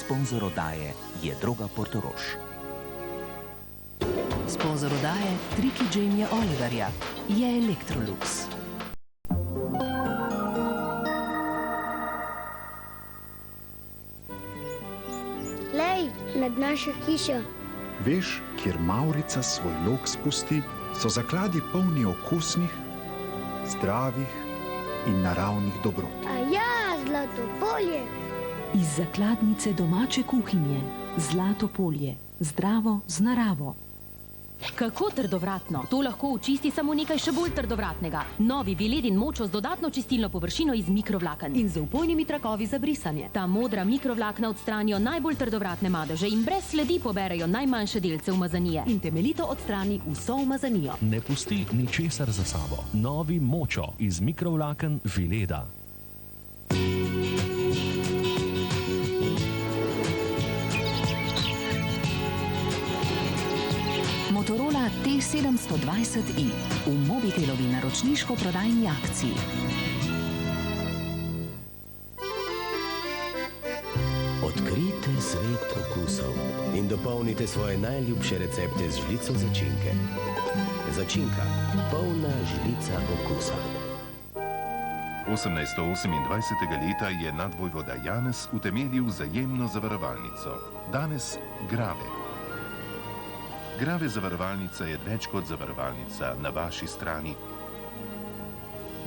Sponzor oddaje je Droga Portorož. Sponzor oddaje Triki Jamieja Oliverja je Electrolux. Lej, nad našo hišo. Veš, kjer Mavrica svoj lok spusti, so zakladi polni okusnih, zdravih in naravnih dobrot. A ja, zlato polje. Iz zakladnice domače kuhinje, zlato polje, zdravo z naravo. Kako trdovratno? To lahko očisti samo nekaj še bolj trdovratnega. Novi Viledin močo z dodatno čistilno površino iz mikrovlaken. In z vpojnimi trakovi za brisanje. Ta modra mikrovlakna odstranijo najbolj trdovratne madeže in brez sledi poberejo najmanjše delce umazanije. In temeljito odstrani vso umazanijo. Ne pusti ničesar za sabo. Novi močo iz mikrovlaken Vileda. Motorola T720i v Mobitelovi naročniško-prodajni akciji. Odkrijte svet okusov in dopolnite svoje najljubše recepte z žlico začinke. Začinka, polna žlica okusa. 1828. leta je nadvojvoda Janez utemeljil Vzajemno zavarovalnico, danes Grave. Grave zavarovalnica je več kot zavarovalnica na vaši strani.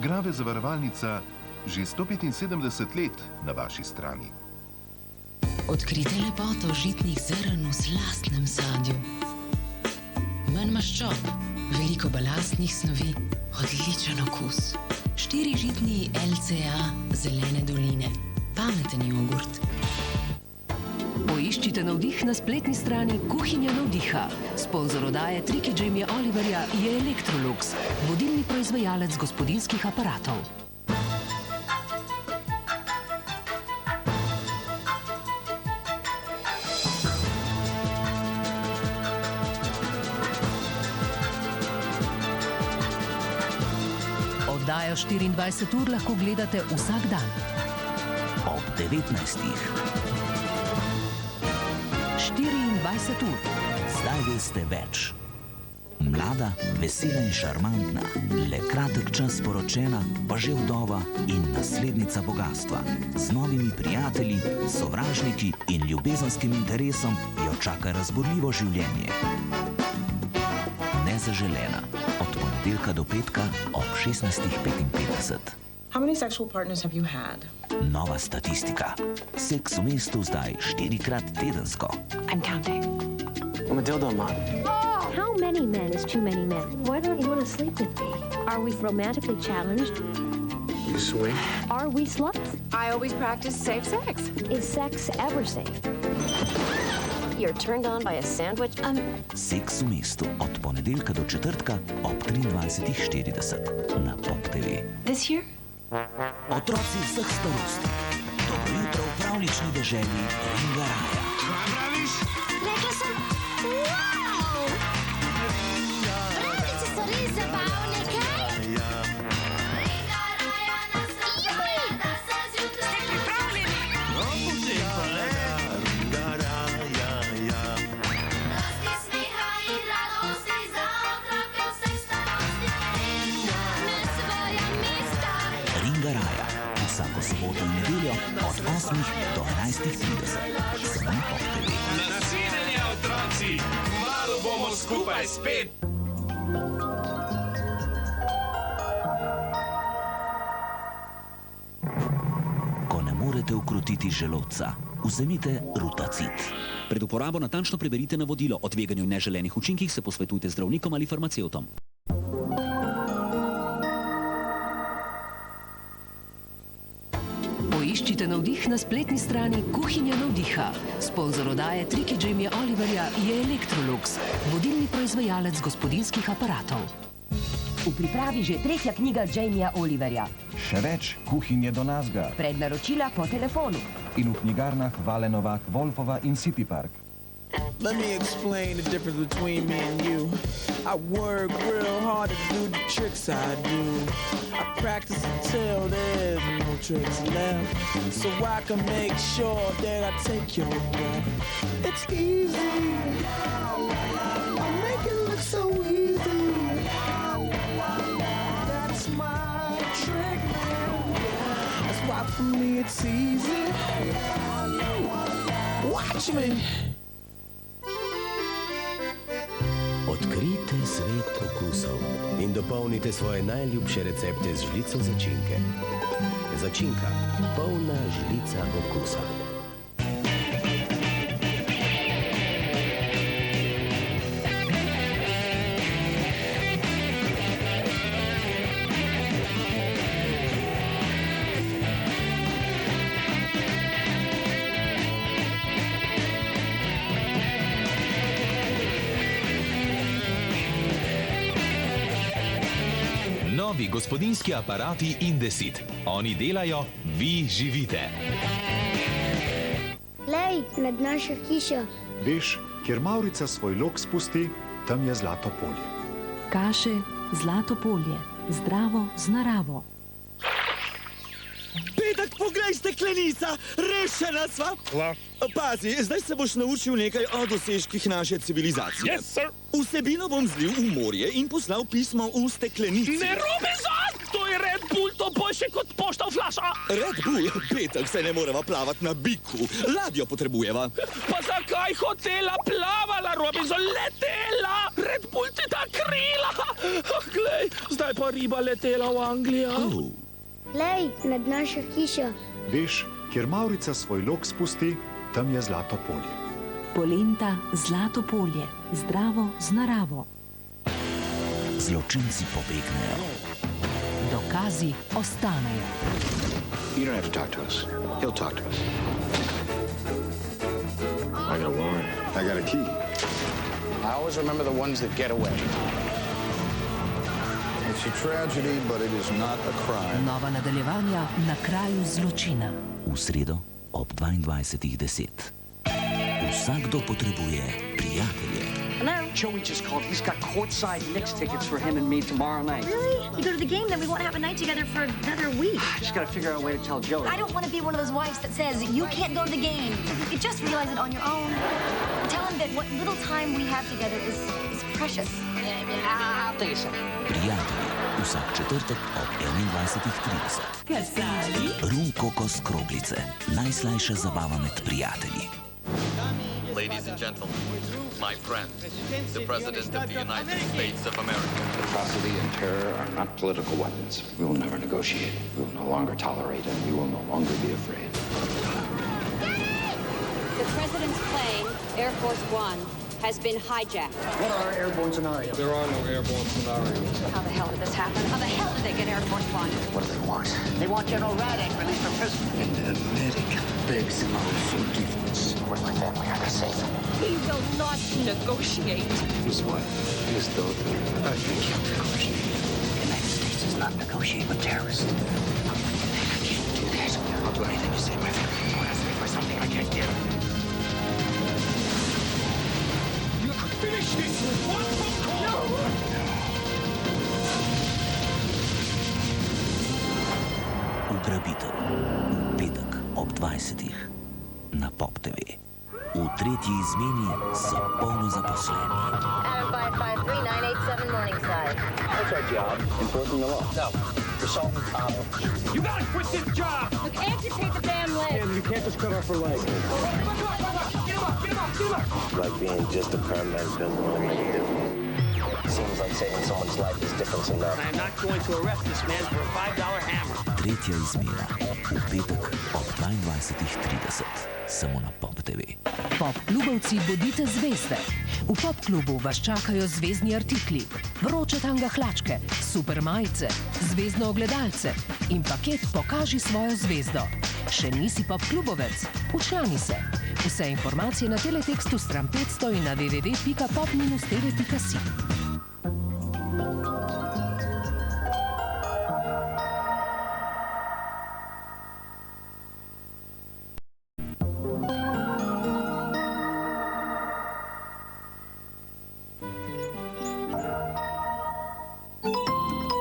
Grave zavarovalnica že 175 let na vaši strani. Odkrite lepoto žitnih zrn v slastnem sadju. Manj maščob, veliko balastnih snovi, odličen okus. 4-žitni LCA zelene doline, pameten jogurt. Poiščite navdih na spletni strani Kuhinja navdiha. Sponzor oddaje Triki Jamieja Oliverja je Electrolux, vodilni proizvajalec gospodinjskih aparatov. Oddajo 24 ur lahko gledate vsak dan. Ob 19. 24 ur. Zdaj veste več. Mlada, vesela in šarmantna, le kratek čas poročena, pa že vdova in naslednica bogastva. Z novimi prijatelji, sovražniki in ljubezenskim interesom jo čaka razburljivo življenje. Nezaželena. Od ponedeljka do petka ob 16:55. How many sexual partners have you had? Nova statistika. Seks v mestu zdaj 4-krat tedensko. I'm counting. I'm a dildo man. How many men is too many men? Why don't you want to sleep with me? Are we romantically challenged? You swing? Are we sluts? I always practice safe sex. Is sex ever safe? You're turned on by a sandwich? Seks v mestu od ponedeljka do četrtka ob 23:40 na Pop TV. This year? Otroci vseh starosti. Dobro jutro v pravlični deželi Ringaraja. Kaj praviš? Rekla sem, wow! Pravljice so res zabavne, kaj? Ringaraja nas razdvaja, da se zjutraj... Ste pripravljeni? No, potem pa le. Ringaraja. Prosti smeha in radosti za otroke vseh starosti. Na svoja mesta. Ringaraja. Vsako soboto in nedeljo od 8 do 11:30. Samo na Pop TV. Nasedanje, otroci! Kmalu bomo skupaj spet! Ko ne morete ukrotiti želodca, vzemite Rutacid. Pred uporabo natančno preberite navodilo. O tveganju in neželenih učinkih se posvetujte z zdravnikom ali farmacevtom. Poiščite navdih na spletni strani Kuhinja navdiha. Sponzor oddaje Triki Jamieja Oliverja je Electrolux, vodilni proizvajalec gospodinjskih aparatov. V pripravi že 3. knjiga Jamieja Oliverja. Še več, kuhinje do nazga. Prednaročila po telefonu. In v knjigarnah Vale Novak, Wolfova in City Park. let me explain the difference between me and you. I work real hard to do the tricks I do. I practice until there's no tricks left, so I can make sure that I take your breath. It's easy. I make it look so easy. That's my trick, man. That's why for me it's easy. Watch me. Odkrijte svet okusov in dopolnite svoje najljubše recepte z žlico začinke. Začinka, polna žlica okusa. Novi gospodinjski aparati Indesit. Oni delajo, vi živite. Lej, med našo hišo. Veš, kjer Mavrica svoj lok spusti, tam je zlato polje. Kaše, zlato polje, zdravo z naravo. Petek, poglej, steklenica, rešena sva. Pazi, zdaj se boš naučil nekaj o dosežkih naše civilizacije. Yes, sir. Vsebino bom zlil v morje in poslal pismo v steklenici. Ne robe zad! To je Red Bull, to boljše kot pošta v flaša. Red Bull? Petek, se ne moreva plavati na biku. Ladjo potrebujeva. Pa zakaj hotela plavala, Robinson? Letela! Red Bull ti ta krila! Glej, zdaj pa riba letela v Anglijo. Lej, med našo hišo. Veš, kjer Mavrica svoj lok spusti, tam je zlato polje. Polenta, zlato polje, zdravo z naravo. Zločinci pobegnejo. Dokazi ostanejo. You don't have to talk to us. He'll talk to us. I got a warrant. I got a key. I always remember the ones that get away. It's a tragedy, but it is not a crime. Nova nadaljevanja na kraju zločina. V sredo ob 22:10. Vsakdo potrebuje prijatelje. Hello? Joey just called. He's got courtside Knicks tickets for him and me tomorrow night. Really? You go to the game, then we won't have a night together for another week. I just got to figure out a way to tell Joey. I don't want to be one of those wives that says, you can't go to the game. You just realize it on your own. Tell him that what little time we have together is precious. I'll tell you something. Prijatelji, vsak četrtek ob 21:30. Kasali? Rum kokos kroglice, najslajša zabava med prijatelji. Ladies and gentlemen, my friend, the President of the United States of America. Atrocity and terror are not political weapons. We will never negotiate. We will no longer tolerate it. We will no longer be afraid. The President's plane, Air Force One, has been hijacked. What are airborne scenarios? There are no airborne scenarios. How the hell did this happen? How the hell did they get Air Force One? What do they want? They want General Radek released from prison. And America begs our forgiveness. We're like that. We have to save them. He will not negotiate. His wife, his daughter, I think he'll negotiate. The United States does not negotiate with terrorists. I can't do that. I'll do anything to save my family. Don't ask me for something I can't give. You could finish this with one phone call! Ugrabitev. V petek ob 20:00 na Pop TV. V tretji izmeni so polno zaposleni. Adam 553-987 Morningside. What's our job? Enforcing the law. No. Assaulting Cabo. You gotta quit this job! Look, amputate the damn leg. And you can't just cut off her leg. Get him up! Like being just a paramedic doesn't really make a difference. Seems like saving someone's life is different enough. I'm not going to arrest this man for a $5 hammer. Tretja izmena. V petek ob 22:30. Samo na Pop TV. Pop klubovci, bodite zvezde. V Pop klubu vas čakajo zvezdni artikli, vroče tanga hlačke, super majice, zvezdno ogledalce in paket Pokaži svojo zvezdo. Še nisi Pop klubovec? Včlani se. Vse informacije na teletekstu stran 500 in na www.pop-tv.si.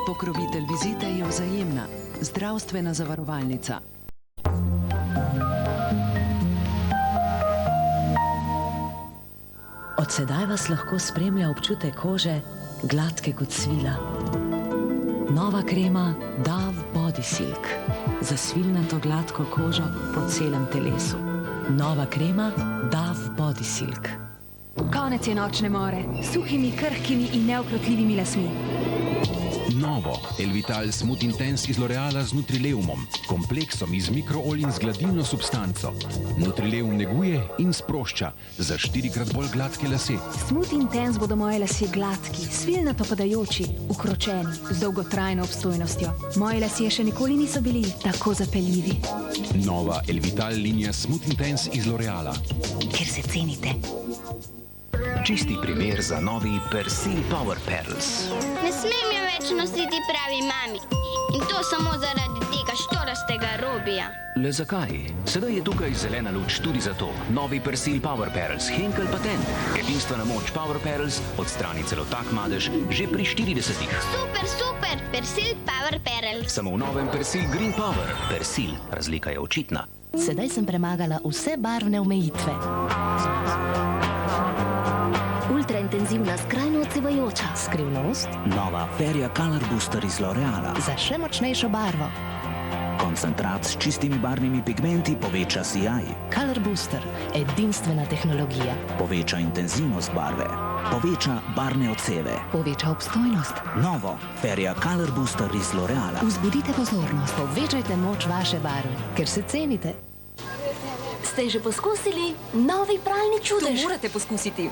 Pokrovitelj vizite je Vzajemna, zdravstvena zavarovalnica. Od sedaj vas lahko spremlja občutek kože, gladke kot svila. Nova krema Dove Body Silk za svilnato gladko kožo po celem telesu. Nova krema Dove Body Silk. Konec je nočne more, suhimi, krhkimi in neokrotljivimi lasmi. Novo Elvital Smooth Intense iz L'Oreala z Nutrileumom, kompleksom iz mikroolj in z gladilno substanco. Nutrileum neguje in sprošča za 4-krat bolj gladke lase. Smooth Intense bodo moje lasje gladki, svilnato padajoči, ukročeni, z dolgotrajno obstojnostjo. Moji lasje še nikoli niso bili tako zapeljivi. Nova Elvital linija Smooth Intense iz L'Oreala. Ker se cenite. Čisti primer za novi Persil Power Pearls. Ne smem je več nositi pravi mami. In to samo zaradi tega štorastega Robija. Le zakaj? Sedaj je tukaj zelena luč tudi za to. Novi Persil Power Pearls, Henkel patent. Edinstvena moč Power Pearls odstrani celo tak madež že pri 40-ih. Super, super! Persil Power Pearls. Samo v novem Persil Green Power. Persil, razlika je očitna. Sedaj sem premagala vse barvne omejitve. Ultraintenzivna, skrajno odsevajoča. Skrivnost? Nova Feria Color Booster iz L'Oreala. Za še močnejšo barvo. Koncentrat s čistimi barvnimi pigmenti poveča sijaj. Color Booster, edinstvena tehnologija. Poveča intenzivnost barve. Poveča barvne odseve. Poveča obstojnost. Novo Feria Color Booster iz L'Oreala. Vzbudite pozornost. Povečajte moč vaše barve, ker se cenite. Ste že poskusili novi pralni čudež? To morate poskusiti.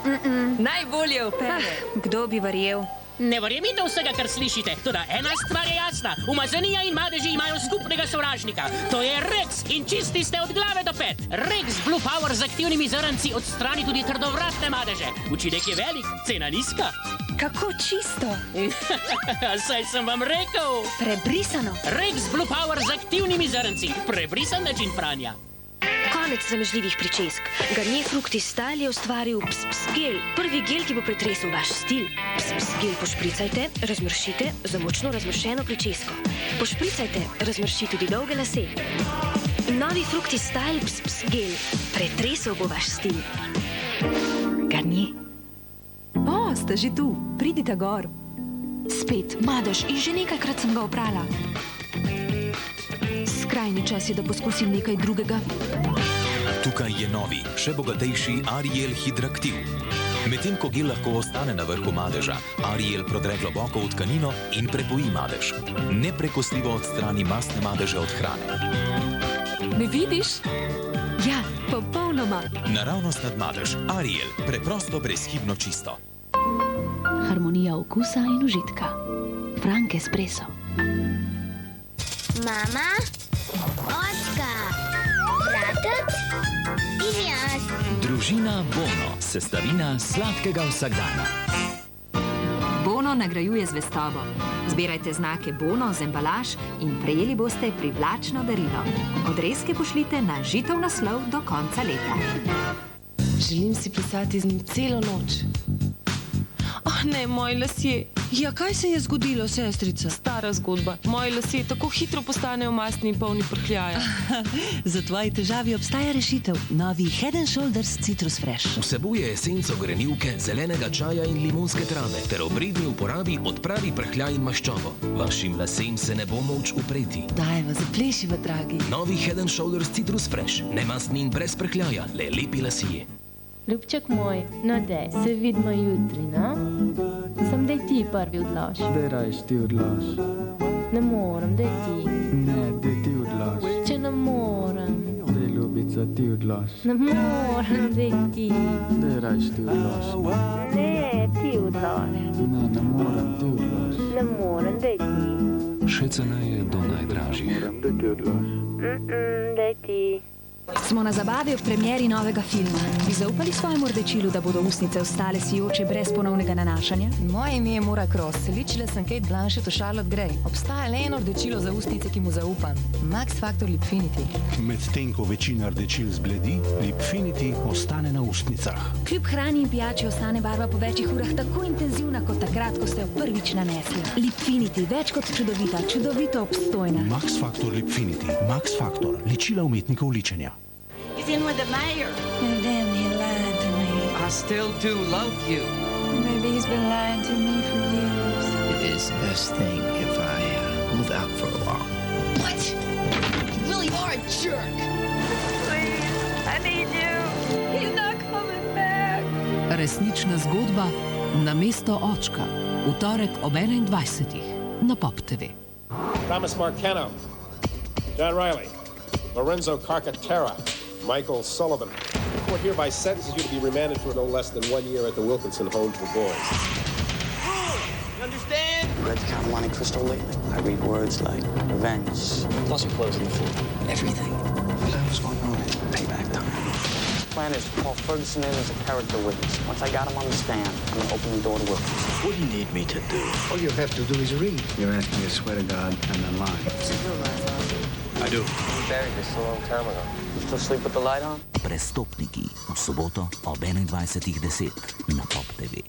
Najbolje opere. Kdo bi verjel? Ne verjemite vsega, kar slišite. Toda ena stvar je jasna. Umazanija in madeži imajo skupnega sovražnika. To je Rex in čisti ste od glave do pet. Rex Blue Power z aktivnimi zrnci odstrani tudi trdovratne madeže. Učinek je velik, cena nizka. Kako čisto. Saj sem vam rekel. Prebrisano. Rex Blue Power z aktivnimi zrnci. Prebrisan način pranja. Konec zamežljivih pričesk. Garnier Fructis Style je ustvaril gel. Prvi gel, ki bo pretresel vaš stil. Gel pošpricajte, razmršite za močno razmršeno pričesko. Pošpricajte, razmrši tudi dolge lase. Novi Fructis Style gel. Pretresel bo vaš stil. Garnier. O, ste že tu. Pridite gor. Spet, madež in že nekajkrat sem ga oprala. Skrajni čas je, da poskusim nekaj drugega. Tukaj je novi, še bogatejši Ariel Hydraktiv. Medtem ko gel lahko ostane na vrhu madeža, Ariel prodre globoko v tkanino in prepoji madež. Neprekosljivo odstrani mastne madeže od hrane. Me vidiš? Ja, popolnoma. Naravnost nad madež. Ariel, preprosto brezhibno čisto. Harmonija okusa in užitka. Frank Espresso. Mama, očka, bratec in jaz. Družina Bono, sestavina sladkega vsakdana. Bono nagrajuje zvestobo. Zbirajte znake Bono z embalaž in prejeli boste privlačno darilo. Odrezke pošljite na žitov naslov do konca leta. Želim si plesati z njim celo noč. Ne, moji lasje. Ja, kaj se je zgodilo, sestrica? Stara zgodba. Moji lasje tako hitro postanejo mastni in polni prhljaja. Za tvoje težave obstaja rešitev. Novi Head & Shoulders Citrus Fresh. Vsebuje esenco grenivke, zelenega čaja in limonske trave, ter ob redni uporabi odpravi prhljaj in maščobo. Vašim lasem se ne bo moč upreti. Dajva, zaplešiva, dragi. Novi Head & Shoulders Citrus Fresh. Nemastni in brez prhljaja, le lepi lasje. Ljubček moj, no dej, se vidimo jutri, no? Sam dej ti prvi odlož. Dej rajš ti odlož. Ne morem, dej ti. Ne, dej ti odlož. Če ne morem. Dej, ljubica, ti odlož. Ne morem, dej ti. Dej rajš ti odlož. Ne, ti odlož. Ne morem, ti odlož. Ne morem, dej ti. Še ceneje do najdražjih. Moram, dej ti odlož. Dej ti. Smo na zabavi ob premieri novega filma. Bi zaupali svojemu rdečilu, da bodo ustnice ostale sijoče brez ponovnega nanašanja? Moje ime je Maura Cross, seličila sem Kate Blanchett v Charlotte Grey. Obstaja le eno rdečilo za ustnice, ki mu zaupam. Max Factor Lipfinity. Medtem ko večina rdečil zbledi, Lipfinity ostane na ustnicah. Kljub hrani in pijači ostane barva po večjih urah tako intenzivna kot takrat, ko ste jo prvič nanesli. Lipfinity, več kot čudovita, čudovito obstojna. Max Factor Lipfinity. Max Factor, ličila umetnikov ličenja. He's in with the mayor. And then he lied to me. I still do love you. Maybe he's been lying to me for years. It is the best thing if I move out for a while. What? You really are a jerk. Please, I need you. He's not coming back. Resnična zgodba na mesto očka. V torek ob 21. na Pop TV. Thomas Marcano, John Riley, Lorenzo Carcaterra, Michael Sullivan. The court hereby sentences you to be remanded for no less than 1 year at the Wilkinson Home for Boys. You understand? Read Count of Monte Cristo lately? I read words like revenge. Plus your clothes on the floor. Everything. What the hell's going on? Payback time. Plan is to call Ferguson in as a character witness. Once I got him on the stand, I'm going to open the door to Wilkinson. What do you need me to do? All you have to do is read. You're asking me to swear to God and then lie. I do. You buried this a long time ago. You still sleep with the light on? Prestopniki v soboto ob 21.10 na Pop TV.